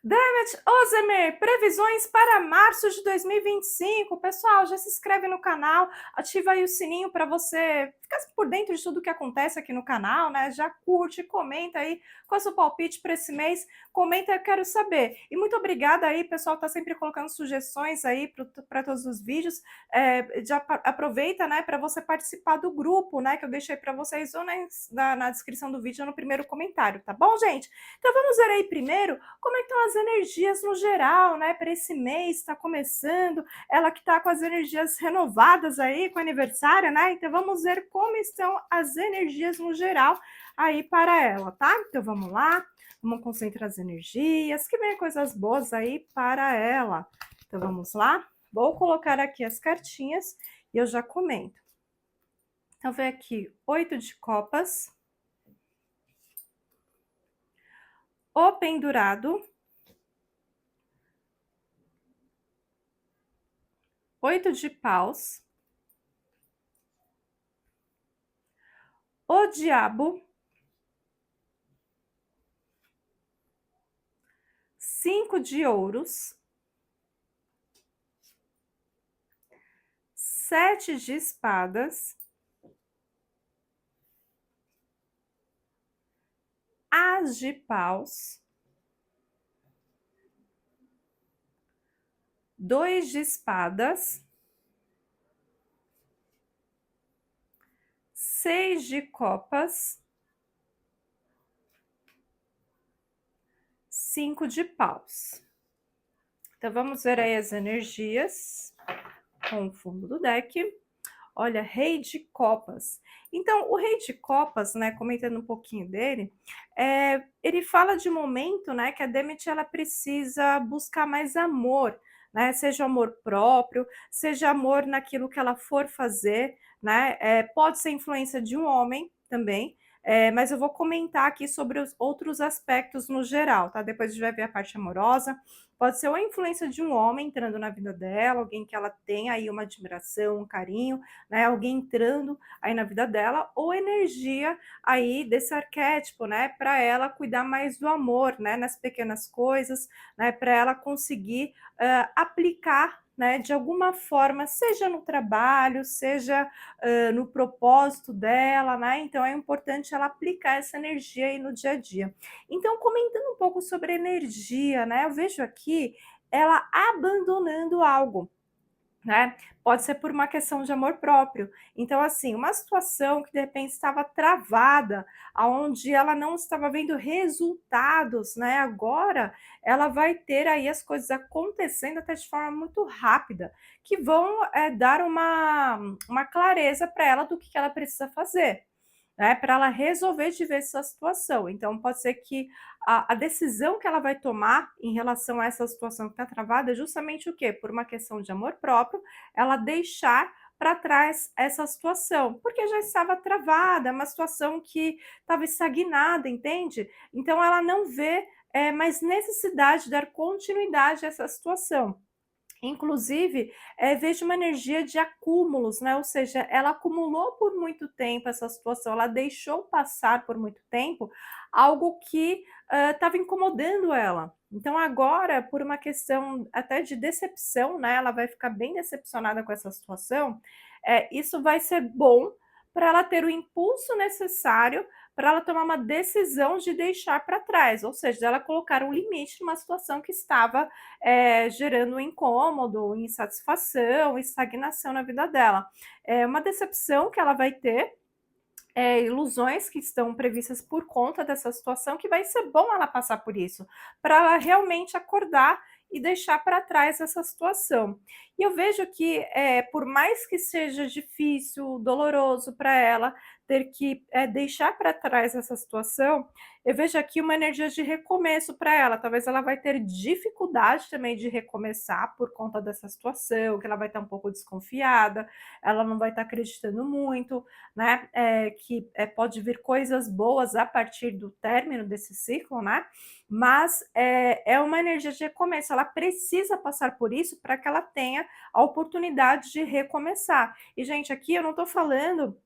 Demet Ozemer, previsões para março de 2025. Pessoal, já se inscreve no canal, ativa aí o sininho para você ficar por dentro de tudo que acontece aqui no canal, né? Já curte, comenta aí qual é o seu palpite para esse mês. Comenta, eu quero saber. E muito obrigada aí, pessoal, tá sempre colocando sugestões aí para todos os vídeos. Já aproveita, né, para você participar do grupo, né, que eu deixei para vocês ou na descrição do vídeo ou no primeiro comentário, tá bom, gente? Então vamos ver aí primeiro como é que estão as energias no geral, né, para esse mês, está começando, ela que está com as energias renovadas aí, com o aniversário, né, então vamos ver como estão as energias no geral aí para ela, tá? Então vamos lá, vamos concentrar as energias, que vem coisas boas aí para ela. Então vamos lá, vou colocar aqui as cartinhas e eu já comento. Então vem aqui 8 de copas, o pendurado, 8 de paus, o diabo, 5 de ouros, 7 de espadas, as de paus, 2 de espadas, 6 de copas, 5 de paus. Então, vamos ver aí as energias com o fundo do deck. Olha, Rei de Copas. Então, o Rei de Copas, né, comentando um pouquinho dele, ele fala de momento, né, que a Demet ela precisa buscar mais amor, né, seja amor próprio, seja amor naquilo que ela for fazer, né, pode ser influência de um homem também, mas eu vou comentar aqui sobre os outros aspectos no geral, tá? Depois a gente vai ver a parte amorosa. Pode ser ou a influência de um homem entrando na vida dela, alguém que ela tem aí uma admiração, um carinho, né, alguém entrando aí na vida dela, ou energia aí desse arquétipo, né, para ela cuidar mais do amor, né, nas pequenas coisas, né, para ela conseguir aplicar, né, de alguma forma, seja no trabalho, seja no propósito dela, né, então é importante ela aplicar essa energia aí no dia a dia. Então, comentando um pouco sobre energia, né, eu vejo aqui ela abandonando algo, né? Pode ser por uma questão de amor próprio. Então, assim, uma situação que de repente estava travada, aonde ela não estava vendo resultados, né? Agora ela vai ter aí as coisas acontecendo até de forma muito rápida, que vão dar uma clareza para ela do que ela precisa fazer, né, para ela resolver de vez essa situação. Então, pode ser que a decisão que ela vai tomar em relação a essa situação que está travada é justamente o quê? Por uma questão de amor próprio, ela deixar para trás essa situação, porque já estava travada, uma situação que estava estagnada, entende? Então, ela não vê mais necessidade de dar continuidade a essa situação. Inclusive, vejo uma energia de acúmulos, né, ou seja, ela acumulou por muito tempo essa situação, ela deixou passar por muito tempo algo que estava incomodando ela. Então agora, por uma questão até de decepção, né, ela vai ficar bem decepcionada com essa situação, isso vai ser bom para ela ter o impulso necessário para ela tomar uma decisão de deixar para trás, ou seja, ela colocar um limite numa situação que estava gerando um incômodo, insatisfação, estagnação na vida dela. É uma decepção que ela vai ter, ilusões que estão previstas por conta dessa situação, que vai ser bom ela passar por isso, para ela realmente acordar e deixar para trás essa situação. E eu vejo que, por mais que seja difícil, doloroso para ela ter que deixar para trás essa situação, eu vejo aqui uma energia de recomeço para ela. Talvez ela vai ter dificuldade também de recomeçar por conta dessa situação, que ela vai estar um pouco desconfiada, ela não vai estar acreditando muito, né? Que pode vir coisas boas a partir do término desse ciclo, né? Mas é uma energia de recomeço, ela precisa passar por isso para que ela tenha a oportunidade de recomeçar. E, gente, aqui eu não estou falando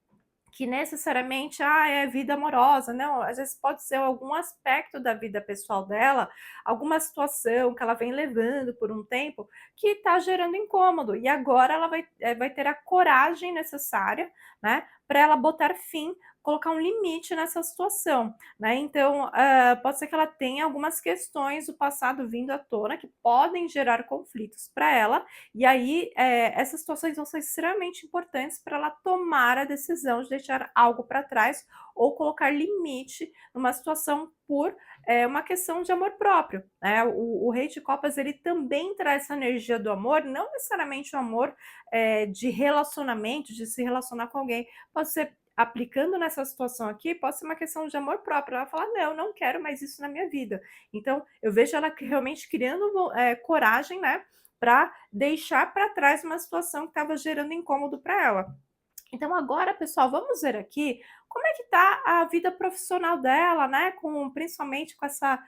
que necessariamente é vida amorosa, não, às vezes pode ser algum aspecto da vida pessoal dela, alguma situação que ela vem levando por um tempo que está gerando incômodo e agora ela vai ter a coragem necessária, né, para ela botar fim, colocar um limite nessa situação, né. Então, pode ser que ela tenha algumas questões do passado vindo à tona que podem gerar conflitos para ela, e aí, essas situações vão ser extremamente importantes para ela tomar a decisão de deixar algo para trás ou colocar limite numa situação por, uma questão de amor próprio, né. O Rei de Copas, ele também traz essa energia do amor, não necessariamente o amor, de relacionamento, de se relacionar com alguém, pode ser aplicando nessa situação aqui, pode ser uma questão de amor próprio, ela fala: "Não, eu não quero mais isso na minha vida". Então, eu vejo ela realmente criando coragem, né, para deixar para trás uma situação que estava gerando incômodo para ela. Então agora, pessoal, vamos ver aqui como é que tá a vida profissional dela, né, principalmente com essa,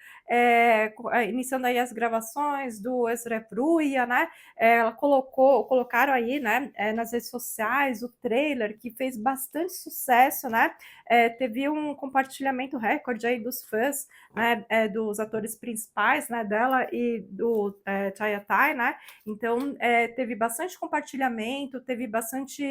iniciando aí as gravações do Extrapruia, né, ela colocaram aí, né, nas redes sociais o trailer que fez bastante sucesso, né, teve um compartilhamento recorde aí dos fãs, né, dos atores principais, né, dela e do, Chaya né, então, teve bastante compartilhamento, teve bastante,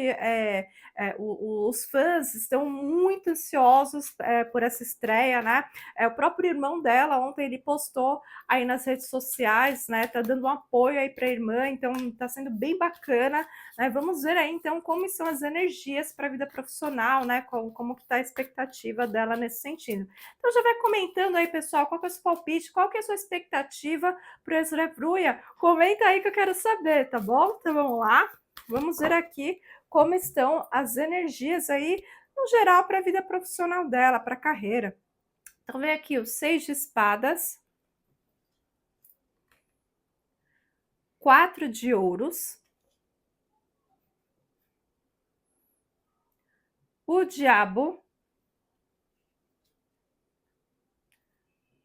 os fãs estão muito ansiosos por essa estreia, né? O próprio irmão dela ontem ele postou aí nas redes sociais, né? Tá dando um apoio aí para a irmã, então tá sendo bem bacana, né? Vamos ver aí então como são as energias para a vida profissional, né? Como que tá a expectativa dela nesse sentido. Então já vai comentando aí, pessoal, qual que é o seu palpite, qual que é a sua expectativa para o Extrapruia? Comenta aí que eu quero saber, tá bom? Então vamos lá, vamos ver aqui como estão as energias aí, no geral, para a vida profissional dela, para a carreira. Então, vem aqui o 6 de espadas, 4 de ouros, o diabo,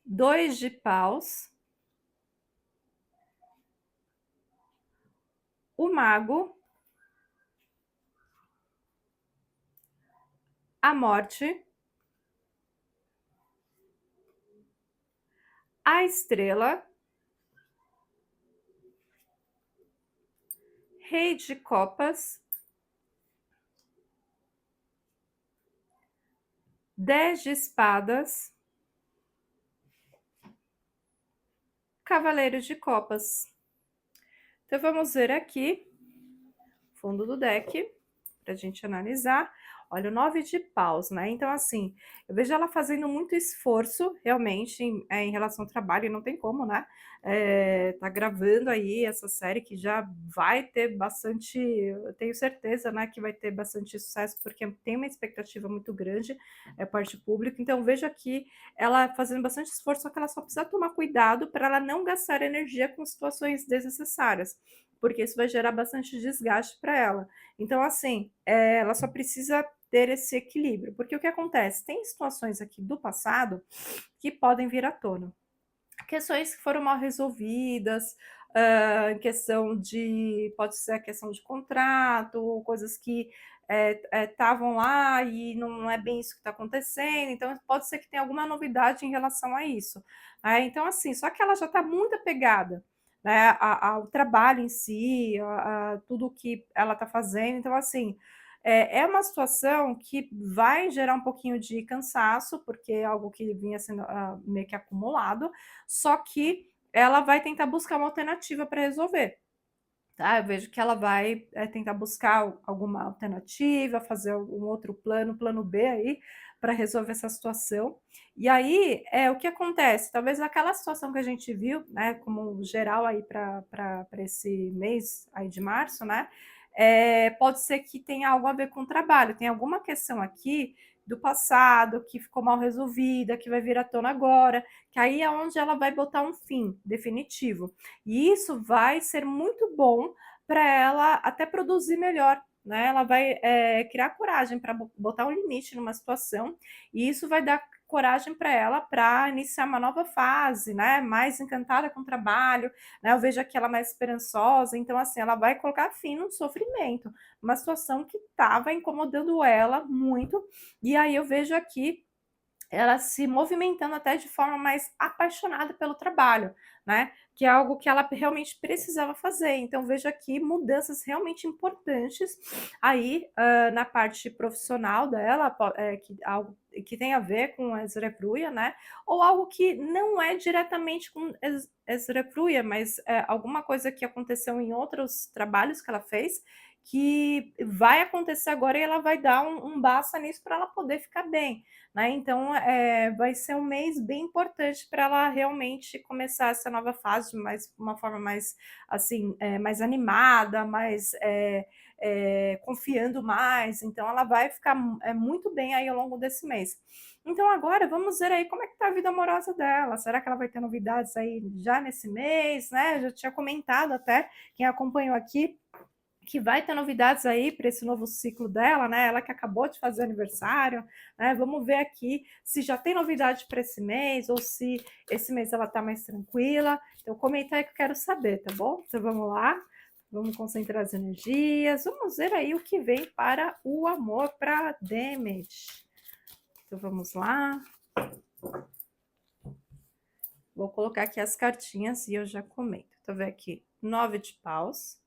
2 de paus, o mago, a morte, a estrela, rei de copas, 10 de espadas, cavaleiro de copas. Então vamos ver aqui, fundo do deck, para a gente analisar. Olha, o 9 de paus, né? Então, assim, eu vejo ela fazendo muito esforço, realmente, em relação ao trabalho, e não tem como, né? Tá gravando aí essa série que já vai ter bastante, eu tenho certeza, né, que vai ter bastante sucesso, porque tem uma expectativa muito grande, parte pública. Então, vejo aqui ela fazendo bastante esforço, só que ela só precisa tomar cuidado para ela não gastar energia com situações desnecessárias, porque isso vai gerar bastante desgaste para ela. Então, assim, ela só precisa ter esse equilíbrio, porque o que acontece? Tem situações aqui do passado que podem vir à tona. Questões que foram mal resolvidas, questão de pode ser a questão de contrato, coisas que estavam lá e não é bem isso que está acontecendo, então pode ser que tenha alguma novidade em relação a isso. Então, assim, só que ela já está muito apegada, né, ao trabalho em si, a tudo que ela está fazendo, então, assim, é uma situação que vai gerar um pouquinho de cansaço, porque é algo que vinha sendo meio que acumulado, só que ela vai tentar buscar uma alternativa para resolver. Tá? Eu vejo que ela vai tentar buscar alguma alternativa, fazer algum outro plano B aí, para resolver essa situação. E aí, o que acontece? Talvez aquela situação que a gente viu, né, como geral aí para esse mês aí de março, né, pode ser que tenha algo a ver com o trabalho, tem alguma questão aqui do passado que ficou mal resolvida, que vai vir à tona agora, que aí é onde ela vai botar um fim definitivo. E isso vai ser muito bom para ela até produzir melhor, né? Ela vai criar coragem para botar um limite numa situação, e isso vai dar coragem para ela para iniciar uma nova fase, né? Mais encantada com o trabalho, né? Eu vejo aqui ela mais esperançosa, então assim, ela vai colocar fim no sofrimento, uma situação que estava incomodando ela muito, e aí eu vejo aqui ela se movimentando até de forma mais apaixonada pelo trabalho, né, que é algo que ela realmente precisava fazer. Então vejo aqui mudanças realmente importantes aí, na parte profissional dela, que algo que tem a ver com Esdrúbia, né, ou algo que não é diretamente com Esdrúbia, mas é alguma coisa que aconteceu em outros trabalhos que ela fez, que vai acontecer agora e ela vai dar um basta nisso para ela poder ficar bem, né? Então, vai ser um mês bem importante para ela realmente começar essa nova fase de uma forma mais, assim, mais animada, mais confiando mais. Então, ela vai ficar muito bem aí ao longo desse mês. Então, agora vamos ver aí como é que tá a vida amorosa dela. Será que ela vai ter novidades aí já nesse mês, né? Já tinha comentado até, quem acompanhou aqui, que vai ter novidades aí para esse novo ciclo dela, né? Ela que acabou de fazer aniversário, né? Vamos ver aqui se já tem novidade para esse mês ou se esse mês ela tá mais tranquila. Então comenta aí que eu quero saber, tá bom? Então vamos lá. Vamos concentrar as energias. Vamos ver aí o que vem para o amor para Demet. Então vamos lá. Vou colocar aqui as cartinhas e eu já comento. Então vem aqui 9 de paus.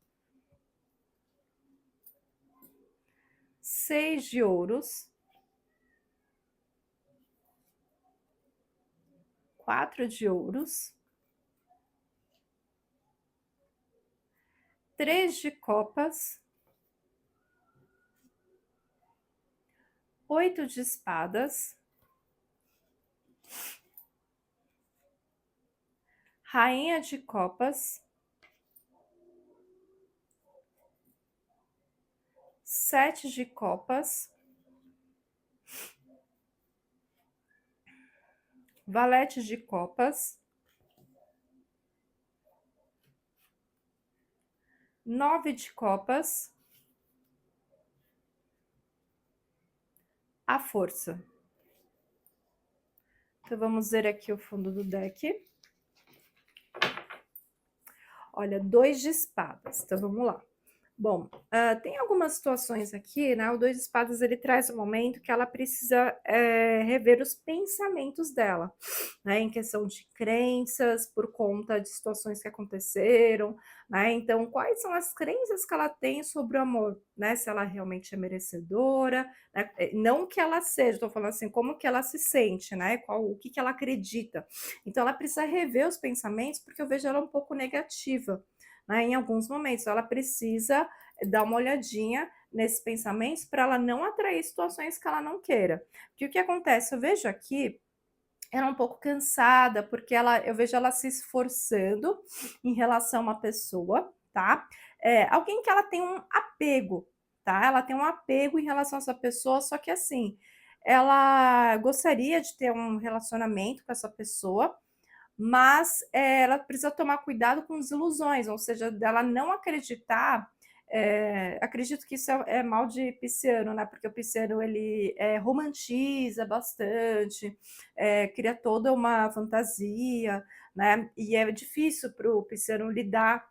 6 de ouros, 4 de ouros, 3 de copas, 8 de espadas, rainha de copas, 7 de copas, valete de copas, 9 de copas, a força. Então vamos ver aqui o fundo do deck. Olha, 2 de espadas. Então vamos lá. Bom, tem algumas situações aqui, né? O 2 de espadas ele traz um momento que ela precisa rever os pensamentos dela, né? Em questão de crenças, por conta de situações que aconteceram, né? Então, quais são as crenças que ela tem sobre o amor, né? Se ela realmente é merecedora, né? Não que ela seja, estou falando assim, como que ela se sente, né? O que ela acredita. Então, ela precisa rever os pensamentos, porque eu vejo ela um pouco negativa, né, em alguns momentos. Ela precisa dar uma olhadinha nesses pensamentos para ela não atrair situações que ela não queira. Porque o que acontece? Eu vejo aqui ela é um pouco cansada, porque eu vejo ela se esforçando em relação a uma pessoa, tá? Alguém que ela tem um apego, tá? Ela tem um apego em relação a essa pessoa, só que assim, ela gostaria de ter um relacionamento com essa pessoa, mas ela precisa tomar cuidado com desilusões, ou seja, dela não acreditar. Acredito que isso é mal de pisciano, né? Porque o pisciano ele romantiza bastante, cria toda uma fantasia, né? E é difícil para o pisciano lidar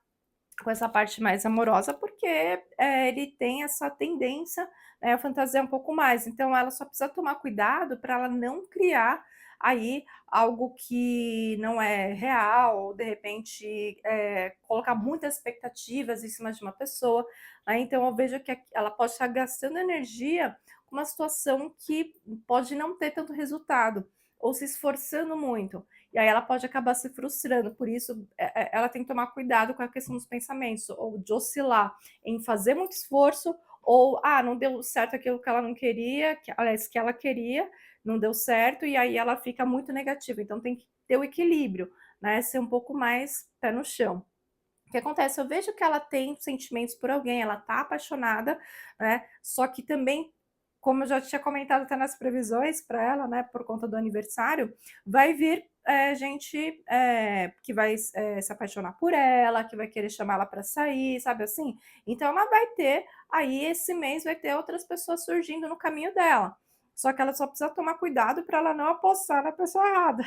com essa parte mais amorosa, porque ele tem essa tendência, né, a fantasiar um pouco mais. Então, ela só precisa tomar cuidado para ela não criar aí algo que não é real, ou de repente colocar muitas expectativas em cima de uma pessoa. Né? Então, eu vejo que ela pode estar gastando energia com uma situação que pode não ter tanto resultado, ou se esforçando muito. E aí ela pode acabar se frustrando. Por isso, ela tem que tomar cuidado com a questão dos pensamentos, ou de oscilar em fazer muito esforço, ou, não deu certo aquilo que ela não queria, aliás, que ela queria, não deu certo, e aí ela fica muito negativa. Então tem que ter o equilíbrio, né? Ser um pouco mais pé no chão. O que acontece? Eu vejo que ela tem sentimentos por alguém, ela tá apaixonada, né? Só que também, como eu já tinha comentado até nas previsões para ela, né, por conta do aniversário, vai vir gente que vai se apaixonar por ela, que vai querer chamá-la para sair, sabe assim? Então ela vai ter, aí esse mês vai ter outras pessoas surgindo no caminho dela. só que ela só precisa tomar cuidado para ela não apostar na pessoa errada.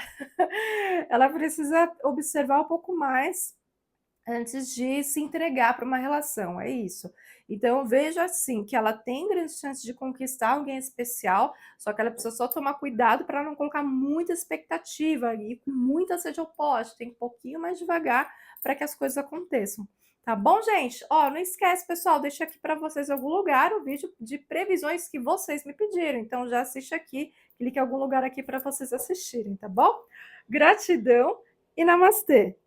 Ela precisa observar um pouco mais antes de se entregar para uma relação, é isso. Então eu vejo assim, que ela tem grandes chances de conquistar alguém especial, só que ela precisa só tomar cuidado para não colocar muita expectativa e com muita sede ao pote, tem um pouquinho mais devagar para que as coisas aconteçam. Tá bom, gente? Ó, não esquece, pessoal, deixa aqui para vocês em algum lugar o vídeo de previsões que vocês me pediram. Então já assiste aqui, clique em algum lugar aqui para vocês assistirem, tá bom? Gratidão e namastê!